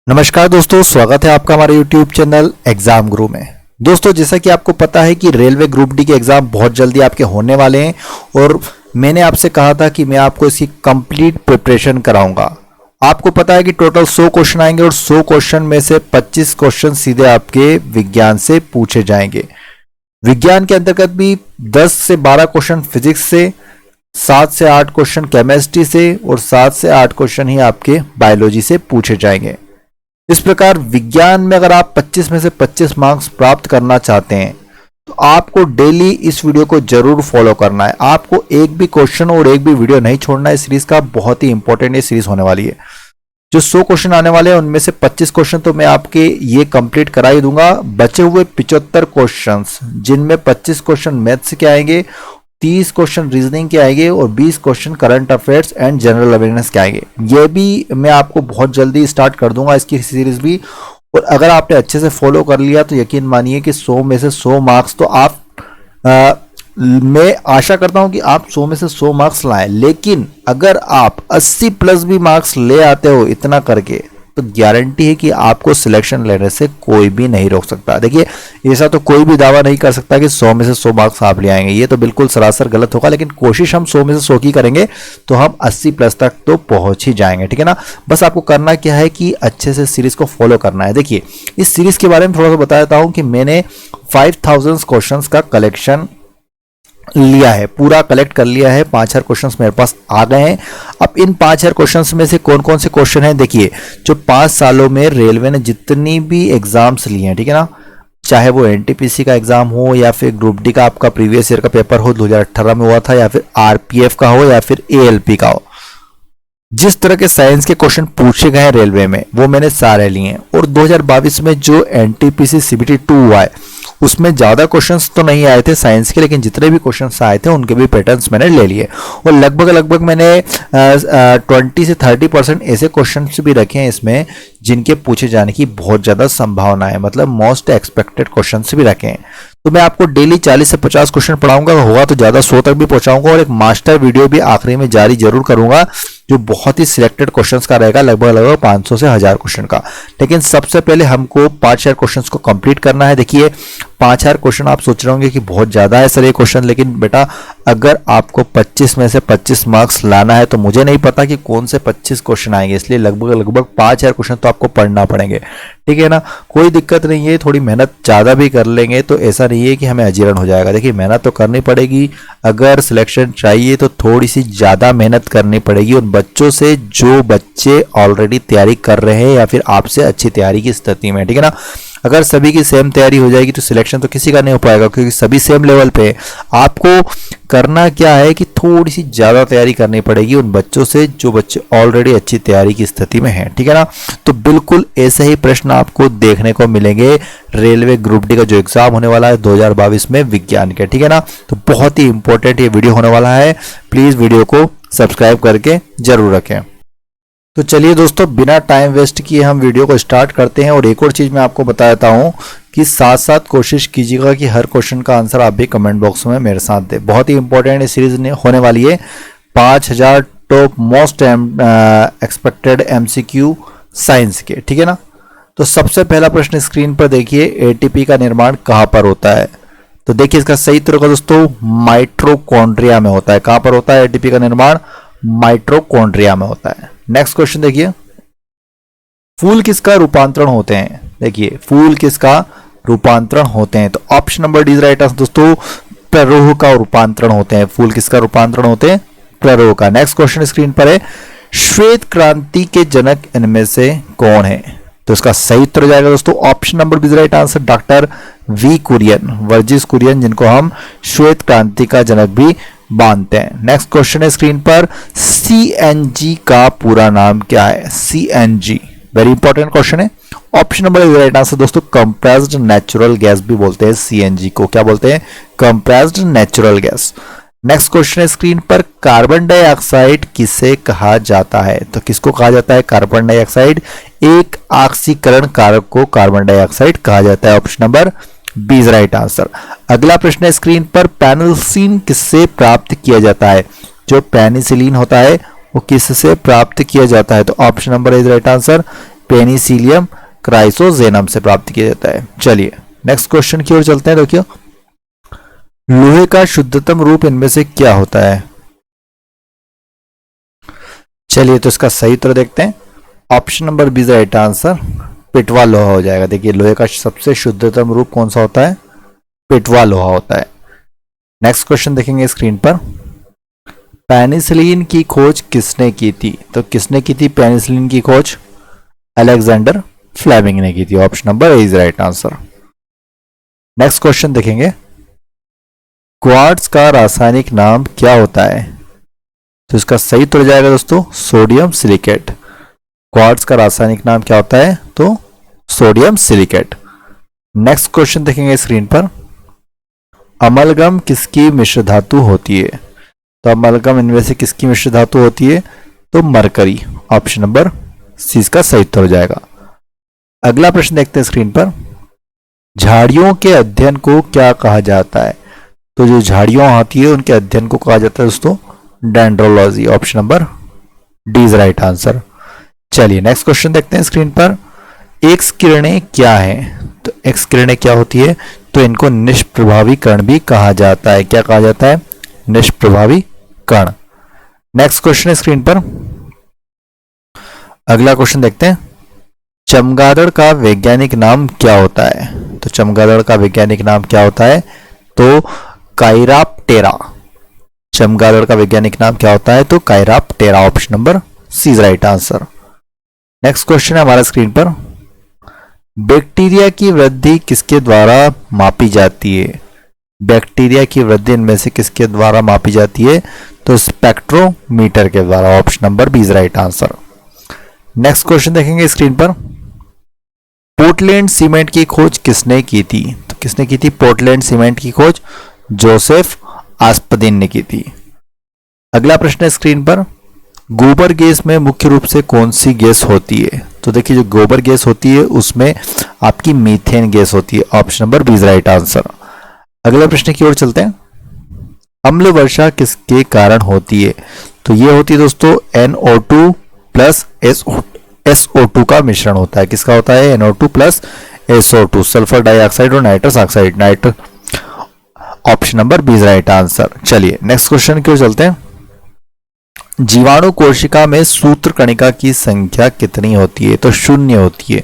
नमस्कार दोस्तों, स्वागत है आपका हमारे YouTube चैनल एग्जाम गुरु में। दोस्तों, जैसा कि आपको पता है कि रेलवे ग्रुप डी के एग्जाम बहुत जल्दी आपके होने वाले हैं और मैंने आपसे कहा था कि मैं आपको इसकी कंप्लीट प्रिपरेशन कराऊंगा। आपको पता है कि टोटल 100 क्वेश्चन आएंगे और 100 क्वेश्चन में से 25 क्वेश्चन सीधे आपके विज्ञान से पूछे जाएंगे। विज्ञान के अंतर्गत भी 10 से 12 क्वेश्चन फिजिक्स से, 7 से 8 क्वेश्चन केमिस्ट्री से और 7 से 8 क्वेश्चन ही आपके बायोलॉजी से पूछे जाएंगे। इस प्रकार विज्ञान में अगर आप 25 में से 25 मार्क्स प्राप्त करना चाहते हैं तो आपको डेली इस वीडियो को जरूर फॉलो करना है। आपको एक भी क्वेश्चन और एक भी वीडियो नहीं छोड़ना है। इस सीरीज का बहुत ही इंपॉर्टेंट ये सीरीज होने वाली है। जो 100 क्वेश्चन आने वाले हैं उनमें से 25 क्वेश्चन तो मैं आपके ये कंप्लीट करा ही दूंगा। बचे हुए 75 क्वेश्चन जिनमें 25 क्वेश्चन मैथ्स के आएंगे, 30 क्वेश्चन रीजनिंग के आएंगे और 20 question current affairs and general awareness के आएंगे। ये भी मैं आपको बहुत जल्दी स्टार्ट कर दूंगा इसकी सीरीज भी। और अगर आपने अच्छे से फॉलो कर लिया तो यकीन मानिए कि 100 में से 100 मार्क्स तो आप मैं आशा करता हूं कि आप 100 में से 100 मार्क्स लाएं। लेकिन अगर आप 80 प्लस भी मार्क्स ले आते हो इतना करके तो गारंटी है कि आपको सिलेक्शन लेने से कोई भी नहीं रोक सकता। देखिए, ऐसा तो कोई भी दावा नहीं कर सकता कि 100 में से 100 मार्क्स आप ले आएंगे। ये तो बिल्कुल सरासर गलत होगा। लेकिन कोशिश हम 100 में से 100 की करेंगे तो हम 80 प्लस तक तो पहुंच ही जाएंगे। ठीक है ना। बस आपको करना क्या है कि अच्छे से सीरीज को फॉलो करना है। देखिए, इस सीरीज के बारे में थोड़ा सा बता देता हूं कि मैंने 5000 क्वेश्चन का कलेक्शन लिया है, पूरा कलेक्ट कर लिया है। 5000 क्वेश्चंस मेरे पास आ गए हैं। अब इन 5000 क्वेश्चंस में से कौन कौन से क्वेश्चन हैं, देखिए, जो 5 सालों में रेलवे ने जितनी भी एग्जाम्स लिए हैं, ठीक है ना, चाहे वो एनटीपीसी का एग्जाम हो या फिर ग्रुप डी का आपका प्रीवियस ईयर का पेपर हो 2018 में हुआ था, या फिर आरपीएफ का हो या फिर एएलपी का हो, जिस तरह के साइंस के क्वेश्चन पूछे गए हैं रेलवे में वो मैंने सारे लिए हैं। और 2022 में जो एनटीपीसी सीबीटी 2 हुआ है उसमें ज्यादा क्वेश्चंस तो नहीं आए थे साइंस के, लेकिन जितने भी क्वेश्चंस आए थे उनके भी पैटर्न्स मैंने ले लिए। और लगभग मैंने 20 से 30% ऐसे क्वेश्चंस भी रखे हैं इसमें जिनके पूछे जाने की बहुत ज्यादा संभावना है, मतलब मोस्ट एक्सपेक्टेड क्वेश्चंस भी रखे हैं। तो मैं आपको डेली 40 से 50 क्वेश्चन पढ़ाऊंगा, होगा तो ज्यादा 100 तक भी पहुंचाऊंगा। और एक मास्टर वीडियो भी आखिरी में जारी जरूर करूंगा जो बहुत ही सिलेक्टेड क्वेश्चंस का रहेगा, लगभग 500 से 1000 क्वेश्चन का। लेकिन सबसे पहले हमको 5000 क्वेश्चंस को कंप्लीट करना है। देखिए, 5000 क्वेश्चन आप सोच रहे होंगे कि बहुत ज्यादा है सर ये क्वेश्चन, लेकिन बेटा अगर आपको 25 में से 25 मार्क्स लाना है तो मुझे नहीं पता कि कौन से 25 क्वेश्चन आएंगे, इसलिए लगभग 5000 क्वेश्चन तो आपको पढ़ना पड़ेंगे। ठीक है ना, कोई दिक्कत नहीं है। थोड़ी मेहनत ज्यादा भी कर लेंगे तो ऐसा नहीं है कि हमें अजीर्ण हो जाएगा। देखिए, मेहनत तो करनी पड़ेगी। अगर सिलेक्शन चाहिए तो थोड़ी सी ज्यादा मेहनत करनी पड़ेगी उन बच्चों से जो बच्चे ऑलरेडी तैयारी कर रहे हैं या फिर आपसे अच्छी तैयारी की स्थिति में। ठीक है ना, अगर सभी की सेम तैयारी हो जाएगी तो सिलेक्शन तो किसी का नहीं हो पाएगा, क्योंकि सभी सेम लेवल पे। आपको करना क्या है कि थोड़ी सी ज्यादा तैयारी करनी पड़ेगी उन बच्चों से जो बच्चे ऑलरेडी अच्छी तैयारी की स्थिति में हैं। ठीक है ना, तो बिल्कुल ऐसे ही प्रश्न आपको देखने को मिलेंगे रेलवे ग्रुप डी का जो एग्जाम होने वाला है 2022 में विज्ञान के। ठीक है ना, तो बहुत ही इंपॉर्टेंट ये वीडियो होने वाला है। प्लीज वीडियो को सब्सक्राइब करके जरूर रखें। तो चलिए दोस्तों, बिना टाइम वेस्ट किए हम वीडियो को स्टार्ट करते हैं। और एक और चीज़ मैं आपको बता देता हूं कि साथ साथ कोशिश कीजिएगा कि हर क्वेश्चन का आंसर आप भी कमेंट बॉक्स में मेरे साथ दें। बहुत ही इंपॉर्टेंट ये सीरीज होने वाली है। 5000 top most expected MCQ science के। ठीक है ना, तो सबसे पहला प्रश्न स्क्रीन पर देखिए, एटीपी का निर्माण कहाँ पर होता है? तो देखिए, इसका सही उत्तर होगा दोस्तों माइटोकॉन्ड्रिया में होता है। कहां पर होता है एटीपी का निर्माण? माइटोकॉन्ड्रिया में होता है। नेक्स्ट क्वेश्चन देखिए, फूल किसका रूपांतरण होते हैं? देखिए, फूल किसका रूपांतरण होते हैं? तो option number D right answer दोस्तों, प्ररोह का रूपांतरण होते हैं। फूल किसका रूपांतरण होते हैं? प्ररोह का। नेक्स्ट क्वेश्चन स्क्रीन पर है, श्वेत क्रांति के जनक इनमें से कौन है? तो इसका सही उत्तर हो जाएगा दोस्तों option number B right answer, doctor V Kurien, Verghese Kurien, जिनको हम श्वेत क्रांति का जनक भी मानते हैं। नेक्स्ट क्वेश्चन है स्क्रीन पर, सीएनजी का पूरा नाम क्या है? सीएनजी वेरी इंपॉर्टेंट क्वेश्चन है। ऑप्शन नंबर राइट आंसर दोस्तों, कंप्रेस्ड नेचुरल गैस भी बोलते हैं सीएनजी को। क्या बोलते हैं? Compressed natural gas. Next question है स्क्रीन पर, कार्बन डाइऑक्साइड किसे कहा जाता है? तो किसको कहा जाता है कार्बन डाइऑक्साइड? एक ऑक्सीकरण कारक को कार्बन डाइऑक्साइड कहा जाता है। Option number B is right answer. अगला प्रश्न है स्क्रीन पर, पेनिसिलिन किससे प्राप्त किया जाता है? जो पेनिसिलिन होता है वो किससे प्राप्त किया जाता है? तो option number is right answer, Penicillium chrysogenum से प्राप्त किया जाता है। चलिए नेक्स्ट क्वेश्चन की ओर चलते हैं। देखिए, लोहे का शुद्धतम रूप इनमें से क्या होता है? चलिए तो इसका सही उत्तर देखते हैं। Option number B is right answer, पिटवा लोहा हो जाएगा। देखिए लोहे का सबसे शुद्धतम रूप कौन सा होता है? पिटवा लोहा होता है। नेक्स्ट क्वेश्चन देखेंगे स्क्रीन पर। पेनिसिलिन की खोज किसने की थी? तो किसने की थी पेनिसिलिन की खोज? अलेक्जेंडर फ्लेमिंग ने की थी। Option number A is right answer. Next question देखेंगे, क्वार्ट्ज का रासायनिक नाम क्या होता है? तो इसका सही उत्तर जाएगा दोस्तों सोडियम सिलिकेट। क्वार्ट्ज का रासायनिक नाम क्या होता है? तो सोडियम सिलिकेट। नेक्स्ट क्वेश्चन देखेंगे स्क्रीन पर। अमलगम किसकी मिश्र धातु होती है? तो अमलगम इनमें से किसकी मिश्र धातु होती है? तो मरकरी। ऑप्शन नंबर सी इसका सही उत्तर हो जाएगा। अगला प्रश्न देखते हैं स्क्रीन पर। झाड़ियों के अध्ययन को क्या कहा जाता है? तो जो झाड़ियां आती है उनके अध्ययन को कहा जाता है दोस्तों dendrology. Option number D is right answer. चलिए नेक्स्ट क्वेश्चन देखते हैं स्क्रीन पर। एक्स किरणें क्या है? तो एक्स किरणें क्या होती है? तो इनको निष्प्रभावी कण भी कहा जाता है। क्या कहा जाता है? निष्प्रभावी कण। नेक्स्ट क्वेश्चन है स्क्रीन पर। अगला क्वेश्चन देखते हैं। चमगादड़ का वैज्ञानिक नाम क्या होता है? तो चमगादड़ का वैज्ञानिक नाम क्या होता है? तो काइराप्टेरा। चमगादड़ का वैज्ञानिक नाम क्या होता है? तो chiroptera. Option number C is right answer. Next question है हमारा स्क्रीन पर। बैक्टीरिया की वृद्धि किसके द्वारा मापी जाती है? बैक्टीरिया की वृद्धि इनमें से किसके द्वारा मापी जाती है? तो स्पेक्ट्रोमीटर के द्वारा। Option number B is right answer. Next question देखेंगे स्क्रीन पर। पोर्टलैंड सीमेंट की खोज किसने की थी? तो किसने की थी पोर्टलैंड सीमेंट की खोज? जोसेफ आस्पदिन ने की थी। अगला प्रश्न है स्क्रीन पर। गोबर गैस में मुख्य रूप से कौन सी गैस होती है? तो देखिए जो गोबर गैस होती है उसमें आपकी मीथेन गैस होती है। Option number B is right answer. अगले प्रश्न की ओर चलते हैं। अम्ल वर्षा किसके कारण होती है? तो ये होती है दोस्तों NO2 प्लस SO2 का मिश्रण होता है। किसका होता है? NO2 plus SO2, sulphur dioxide और nitrous oxide. Option number B is right answer. चलिए नेक्स्ट क्वेश्चन की ओर चलते हैं। जीवाणु कोशिका में सूत्र कणिका की संख्या कितनी होती है? तो 0 होती है।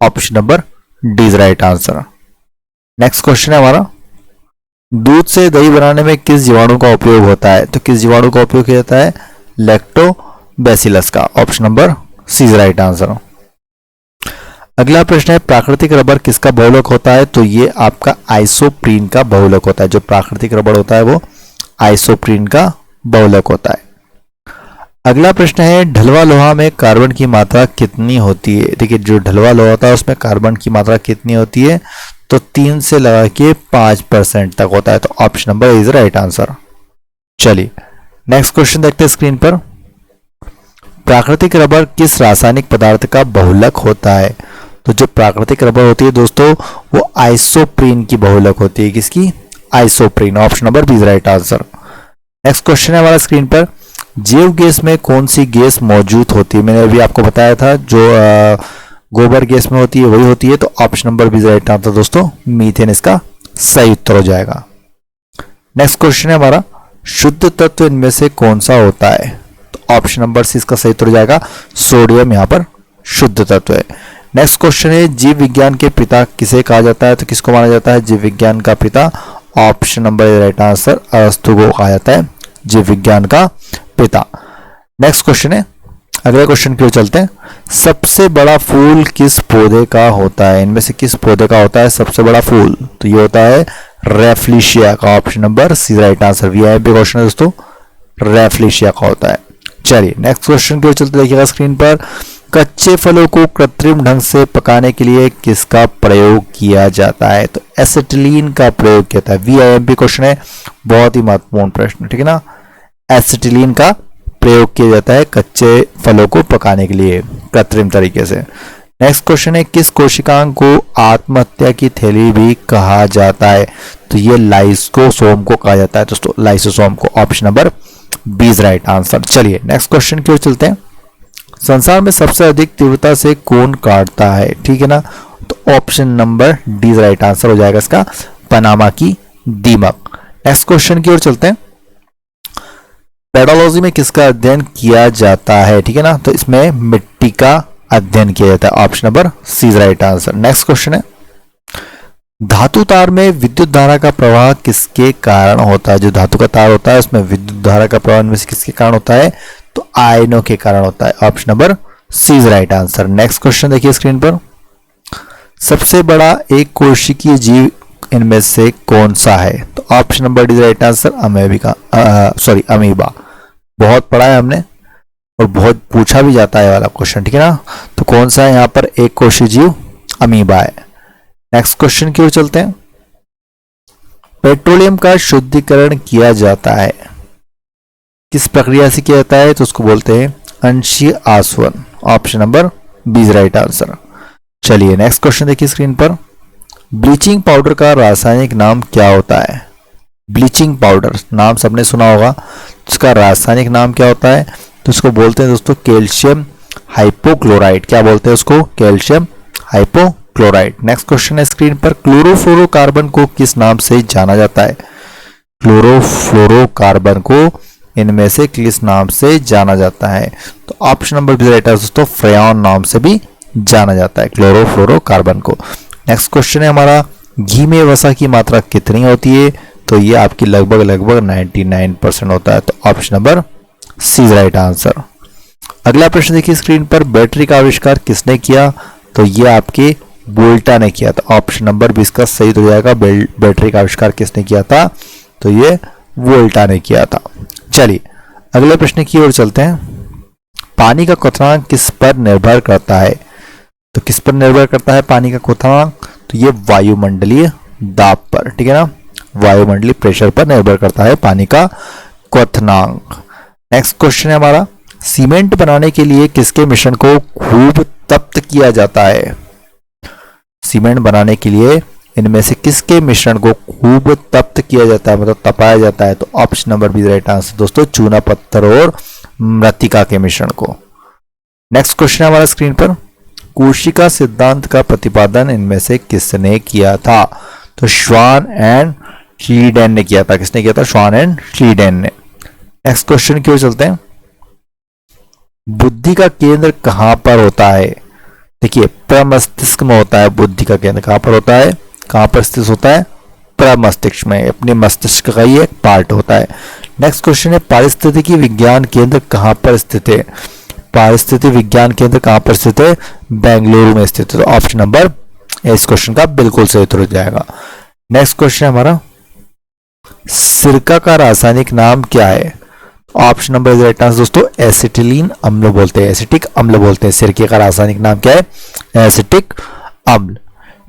Option number D is right answer. Next question है हमारा। दूध से दही बनाने में किस जीवाणु का उपयोग होता है? तो किस जीवाणु का उपयोग किया जाता है? लैक्टोबैसिलस का। Option number C is right answer. अगला प्रश्न है। प्राकृतिक रबर किसका बहुलक होता है? तो ये आपका आइसोप्रीन का बहुलक होता है। जो प्राकृतिक रबर होता है वो आइसोप्रीन का बहुलक होता है। अगला प्रश्न है। ढलवा लोहा में कार्बन की मात्रा कितनी होती है? देखिए जो ढलवा लोहा होता है उसमें कार्बन की मात्रा कितनी होती है? तो 3 से लगा के 5% तक होता है। तो option number is right answer. चलिए नेक्स्ट क्वेश्चन देखते हैं स्क्रीन पर। प्राकृतिक रबर किस रासायनिक पदार्थ का बहुलक होता है? तो जो प्राकृतिक रबर होती है दोस्तों वो आइसोप्रीन की बहुलक होती है। किसकी? Isoprene. Option number B is right answer. Next question है हमारा स्क्रीन पर। जैव गैस में कौन सी गैस मौजूद होती है? मैंने अभी आपको बताया था जो गोबर गैस में होती है वही होती है। तो option number B is right answer दोस्तों मीथेन इसका सही उत्तर हो जाएगा। नेक्स्ट क्वेश्चन है हमारा। शुद्ध तत्व इनमें से कौन सा होता है? तो ऑप्शन नंबर सी इसका सही उत्तर हो जाएगा सोडियम यहाँ पर शुद्ध तत्व है। नेक्स्ट क्वेश्चन है। जीव विज्ञान के पिता किसे कहा जाता है? तो किसको माना जाता है जीव विज्ञान का पिता? ऑप्शन नंबर राइट आंसर अरस्तु को कहा जाता है जीव विज्ञान का पिता। नेक्स्ट क्वेश्चन है। अगले क्वेश्चन की ओर चलते हैं। सबसे बड़ा फूल किस पौधे का होता है? इनमें से किस पौधे का होता है सबसे बड़ा फूल? तो ये होता है रेफ्लिशिया का। Option number C right answer. VIP question है दोस्तों, रेफ्लिशिया का होता है। चलिए नेक्स्ट क्वेश्चन की ओर चलते देखिएगा स्क्रीन पर। कच्चे फलों को कृत्रिम ढंग से पकाने के लिए किसका प्रयोग किया जाता है? तो एसिटिलीन का प्रयोग किया जाता है। वीआईएमपी क्वेश्चन है, बहुत ही महत्वपूर्ण प्रश्न, ठीक है ना। एसिटिलीन का प्रयोग किया जाता है कच्चे फलों को पकाने के लिए कृत्रिम तरीके से। नेक्स्ट क्वेश्चन है। किस कोशिकांग को आत्महत्या की थैली भी कहा जाता है? तो ये लाइसोसोम को कहा जाता है दोस्तों, लाइसोसोम को। Option number B is right answer. चलिए नेक्स्ट क्वेश्चन की ओर चलते हैं। संसार में सबसे अधिक तीव्रता से कौन काटता है, ठीक है ना, तो option number D right answer हो जाएगा इसका, पनामा की दीमक। नेक्स्ट क्वेश्चन की ओर चलते हैं। पेडोलॉजी में किसका अध्ययन किया जाता है, ठीक है ना, तो इसमें मिट्टी का अध्ययन किया जाता है, option number C right answer. Next question है, धातु तार में विद्युत धारा का प्रवाह किसके कारण होता है, जो धातु का तार होता है उसमें विद्युत धारा का प्रवाह इनमें से किसके कारण होता है, तो आयनों के कारण होता है, option number C right answer. Next question देखिए स्क्रीन पर, सबसे बड़ा एक कोशिकीय जीव इनमें से कौन सा है, तो option number D right answer, amoeba. बहुत पढ़ा है हमने और बहुत पूछा भी जाता है वाला क्वेश्चन, ठीक है ना, तो कौन सा है यहाँ पर एक कोशिकीय जीव, अमीबा है। नेक्स्ट क्वेश्चन की ओर चलते हैं। पेट्रोलियम का शुद्धिकरण किया जाता है, किस प्रक्रिया से किया जाता है, तो उसको बोलते हैं अंशीय आसवन, option number B right answer. चलिए नेक्स्ट क्वेश्चन देखिए स्क्रीन पर, ब्लीचिंग पाउडर का रासायनिक नाम क्या होता है, ब्लीचिंग पाउडर नाम सबने सुना होगा, उसका रासायनिक नाम क्या होता है, तो उसको बोलते हैं दोस्तों कैल्शियम हाइपोक्लोराइड। क्या बोलते हैं उसको, कैल्शियम हाइपोक्लोराइड। नेक्स्ट क्वेश्चन है स्क्रीन पर, क्लोरोफ्लोरोकार्बन को किस नाम से जाना जाता है, क्लोरोफ्लोरोकार्बन को इनमें से किस नाम से जाना जाता है, तो option number B right answer दोस्तों, फ्रेयॉन नाम से भी जाना जाता है क्लोरोफ्लोरोकार्बन को। नेक्स्ट क्वेश्चन है हमारा, घी में वसा की मात्रा कितनी होती है, तो ये आपकी लगभग 99% होता है, तो option number C right answer. अगला प्रश्न देखिए स्क्रीन पर, बैटरी का आविष्कार किसने किया, तो ये आपके वोल्टा ने किया था, ऑप्शन नंबर 20 का सही हो जाएगा। बैटरी का आविष्कार किसने किया था, तो ये वोल्टा ने किया था। चलिए अगले प्रश्न की ओर चलते हैं। पानी का क्वथनांक किस पर निर्भर करता है, तो किस पर निर्भर करता है पानी का क्वथनांक, तो ये वायुमंडलीय दाब पर, ठीक है ना, वायुमंडलीय प्रेशर पर निर्भर करता है पानी का क्वथनांक। नेक्स्ट क्वेश्चन है हमारा, सीमेंट बनाने के लिए किसके मिश्रण को खूब तप्त किया जाता है, सीमेंट बनाने के लिए इनमें से किसके मिश्रण को खूब तप्त किया जाता है, मतलब तपाया जाता है, तो option number B right answer दोस्तों, चूना पत्थर और मृत्तिका के मिश्रण को। नेक्स्ट क्वेश्चन है हमारा स्क्रीन पर, कोशिका सिद्धांत का प्रतिपादन इनमें से किसने किया था, तो श्वान एंड श्लीडेन ने किया था। किसने किया था, श्वान एंड श्लीडेन ने। नेक्स्ट क्वेश्चन की ओर चलते हैं, बुद्धि का केंद्र कहां पर होता है, देखिए प्रमस्तिष्क में होता है, बुद्धि का केंद्र कहां पर होता है, कहां पर स्थित होता है, प्रमस्तिष्क में, अपने मस्तिष्क का ये एक पार्ट होता है। नेक्स्ट क्वेश्चन है, पारिस्थितिकी विज्ञान केंद्र कहां पर स्थित है, पारिस्थितिकी विज्ञान केंद्र कहां पर स्थित है, बेंगलुरु में स्थित है, तो ऑप्शन नंबर इस क्वेश्चन का बिल्कुल सही उत्तर हो जाएगा। नेक्स्ट क्वेश्चन हमारा, सिरका का रासायनिक नाम क्या है, ऑप्शन नंबर राइट आंसर दोस्तों, एसिटिलीन अम्ल बोलते हैं, एसिटिक अम्ल बोलते हैं, सिरके का रासायनिक नाम क्या है, एसिटिक अम्ल।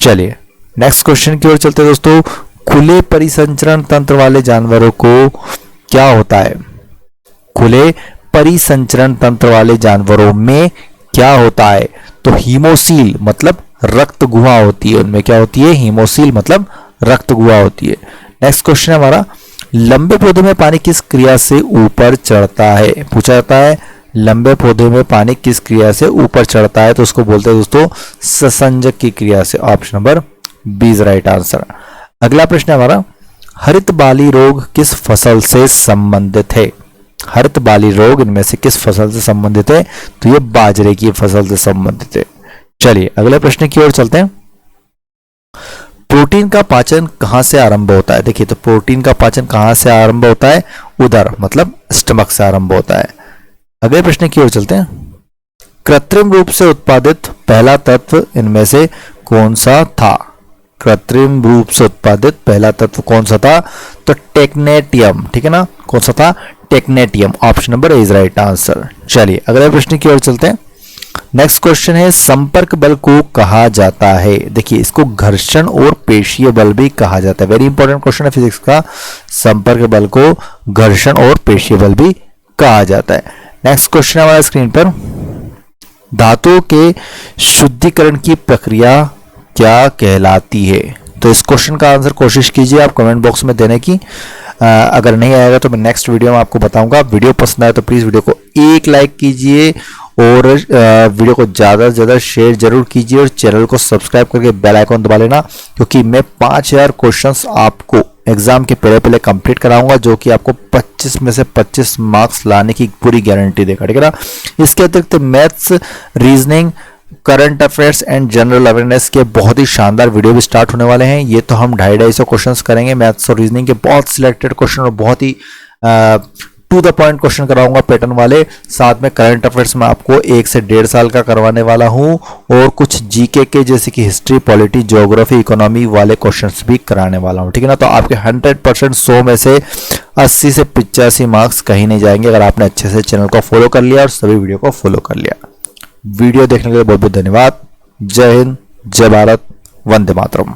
चलिए नेक्स्ट क्वेश्चन की ओर चलते हैं दोस्तों, खुले परिसंचरण तंत्र वाले जानवरों को क्या होता है, खुले परिसंचरण तंत्र वाले जानवरों में क्या होता है, तो हीमोसील मतलब रक्त गुहा होती है, उनमें क्या होती है, हीमोसील मतलब रक्त गुहा होती है। नेक्स्ट क्वेश्चन है हमारा, लंबे पौधे में पानी किस क्रिया से ऊपर चढ़ता है, पूछा जाता है लंबे पौधे में पानी किस क्रिया से ऊपर चढ़ता है, तो उसको बोलते हैं दोस्तों ससंजक की क्रिया से, option number B is right answer. अगला प्रश्न है हमारा, हरित बाली रोग किस फसल से संबंधित है, हरित बाली रोग इनमें से किस फसल से संबंधित है, तो ये बाजरे की फसल से संबंधित है। चलिए अगले प्रश्न की ओर चलते हैं, प्रोटीन का पाचन कहां से आरंभ होता है, देखिए तो प्रोटीन का पाचन कहां से आरंभ होता है, उदर मतलब स्टमक से आरंभ होता है। अगले प्रश्न की ओर चलते हैं, कृत्रिम रूप से उत्पादित पहला तत्व इनमें से कौन सा था, कृत्रिम रूप से उत्पादित पहला तत्व कौन सा था, तो टेक्नेटियम, ठीक है ना, कौन सा था, technetium, option number is right answer. चलिए अगले प्रश्न की ओर चलते हैं। नेक्स्ट क्वेश्चन है, संपर्क बल को कहा जाता है, देखिए इसको घर्षण और पेशीय बल भी कहा जाता है, वेरी इंपॉर्टेंट क्वेश्चन है फिजिक्स का, संपर्क बल को घर्षण और पेशीय बल भी कहा जाता है। नेक्स्ट क्वेश्चन हमारे स्क्रीन पर, धातुओं के शुद्धिकरण की प्रक्रिया क्या कहलाती है, तो इस क्वेश्चन का आंसर कोशिश कीजिए आप कमेंट बॉक्स में देने की, अगर नहीं आएगा तो मैं नेक्स्ट वीडियो में आपको बताऊंगा। वीडियो पसंद आए तो प्लीज वीडियो को एक लाइक कीजिए और वीडियो को ज़्यादा से ज़्यादा शेयर जरूर कीजिए और चैनल को सब्सक्राइब करके बेल आइकॉन दबा लेना, क्योंकि मैं 5000 क्वेश्चंस आपको एग्जाम के पहले पहले कंप्लीट कराऊंगा, जो कि आपको 25 में से 25 मार्क्स लाने की पूरी गारंटी देगा, ठीक है ना। इसके अतिरिक्त maths, reasoning, current affairs and general awareness के बहुत ही शानदार वीडियो भी स्टार्ट होने वाले हैं। ये तो हम 250 क्वेश्चंस करेंगे मैथ्स और रीजनिंग के, बहुत सिलेक्टेड क्वेश्चन और बहुत ही टू द पॉइंट क्वेश्चन कराऊंगा पैटर्न वाले। साथ में करंट अफेयर्स में आपको 1 से 1.5 साल का करवाने वाला हूं और कुछ जीके के जैसे कि हिस्ट्री, पॉलिटी, ज्योग्राफी, इकोनॉमी वाले क्वेश्चंस भी कराने वाला हूं, ठीक है ना। तो आपके 100% 100 में से 80 से 85 मार्क्स कहीं नहीं जाएंगे अगर आपने अच्छे से चैनल को फॉलो कर लिया और सभी वीडियो को फॉलो कर लिया। वीडियो देखने के लिए बहुत बहुत धन्यवाद। जय हिंद, जय भारत, वंदे मातरम।